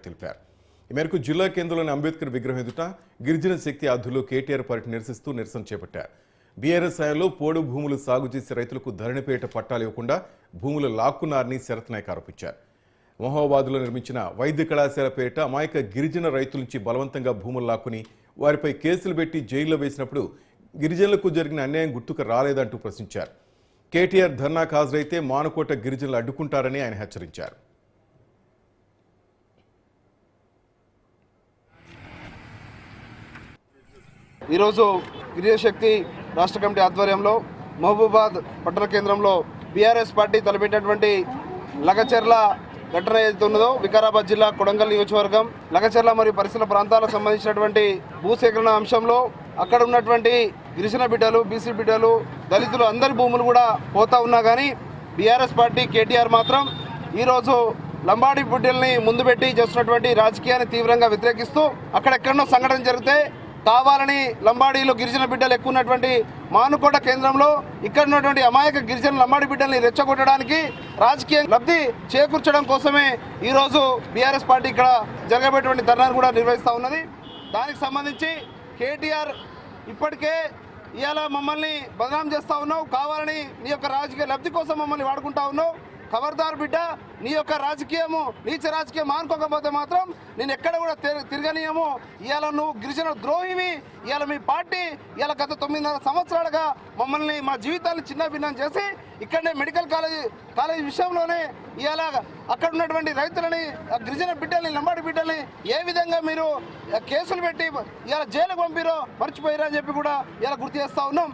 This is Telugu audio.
తెలిపారు. ఈ మేరకు జిల్లా కేంద్రంలోని అంబేద్కర్ విగ్రహం ఎదుట గిరిజన శక్తి ఆధ్వర్యంలో కేటీఆర్ పార్టీ నిరసన చేపట్టారు. బీఆర్ఎస్ హయాంలో పోడు భూములు సాగు చేసే రైతులకు ధరణిపేట పట్టాలు ఇవ్వకుండా భూములు లాక్కున్నారని శరత్ నాయక్ ఆరోపించారు. మహబూబాబాద్లో నిర్మించిన వైద్య కళాశాల పేరిట అమాయక గిరిజన రైతుల నుంచి బలవంతంగా భూములు లాక్కుని వారిపై కేసులు పెట్టి జైల్లో వేసినప్పుడు గిరిజనులకు జరిగిన అన్యాయం గుర్తుకు రాలేదంటూ ప్రశ్నించారు. కేటీఆర్ ధర్నాకు హాజరైతే మానుకోట గిరిజనులు అడ్డుకుంటారని ఆయన హెచ్చరించారు. ఈరోజు గిరిజన శక్తి రాష్ట్ర కమిటీ ఆధ్వర్యంలో మహబూబాబాద్ పట్టణ కేంద్రంలో బీఆర్ఎస్ పార్టీ తలపెట్టినటువంటి లగచెర్ల ఘటన ఏదైతే ఉన్నదో వికారాబాద్ జిల్లా కొడంగల్ నియోజకవర్గం లగచెర్ల మరియు పరిసర ప్రాంతాలకు సంబంధించినటువంటి భూసేకరణ అంశంలో అక్కడ ఉన్నటువంటి గిరిజన బిడ్డలు, బీసీ బిడ్డలు, దళితులు అందరి భూములు కూడా పోతా ఉన్నా కానీ బీఆర్ఎస్ పార్టీ కేటీఆర్ మాత్రం ఈరోజు లంబాడి బిడ్డల్ని ముందు పెట్టి చేస్తున్నటువంటి రాజకీయాన్ని తీవ్రంగా వ్యతిరేకిస్తూ అక్కడెక్కడో సంఘటన జరిగితే కావాలని లంబాడీలు గిరిజన బిడ్డలు ఎక్కువ ఉన్నటువంటి మానుకోట కేంద్రంలో ఇక్కడ ఉన్నటువంటి అమాయక గిరిజన లంబాడి బిడ్డల్ని రెచ్చగొట్టడానికి రాజకీయ లబ్ధి చేకూర్చడం కోసమే ఈరోజు బీఆర్ఎస్ పార్టీ ఇక్కడ జరగబోయేటువంటి ధర్నాను కూడా నిర్వహిస్తూ ఉన్నది. దానికి సంబంధించి కేటీఆర్ ఇప్పటికే ఇవాళ మమ్మల్ని బదనాం చేస్తూ ఉన్నావు, కావాలని నీ యొక్క రాజకీయ లబ్ధి కోసం మమ్మల్ని వాడుకుంటా ఉన్నావు. ఖబర్దార్ బిడ్డ, నీ యొక్క రాజకీయము నీచ రాజకీయం మానుకోకపోతే మాత్రం నేను ఎక్కడ కూడా తిరగనీయము. ఇవాళ నువ్వు గిరిజన ద్రోహివి. ఇవాళ మీ పార్టీ ఇవాళ గత 9.5 సంవత్సరాలుగా మమ్మల్ని మా జీవితాన్ని చిన్న భిన్నం చేసి ఇక్కడనే మెడికల్ కాలేజ్ విషయంలోనే ఇవాళ అక్కడ ఉన్నటువంటి రైతులని, గిరిజన బిడ్డల్ని, లంబాడి బిడ్డల్ని ఏ విధంగా మీరు కేసులు పెట్టి ఇవాళ జైలుకు పంపిరో మర్చిపోయారని చెప్పి కూడా ఇలా గుర్తు చేస్తూ ఉన్నాం.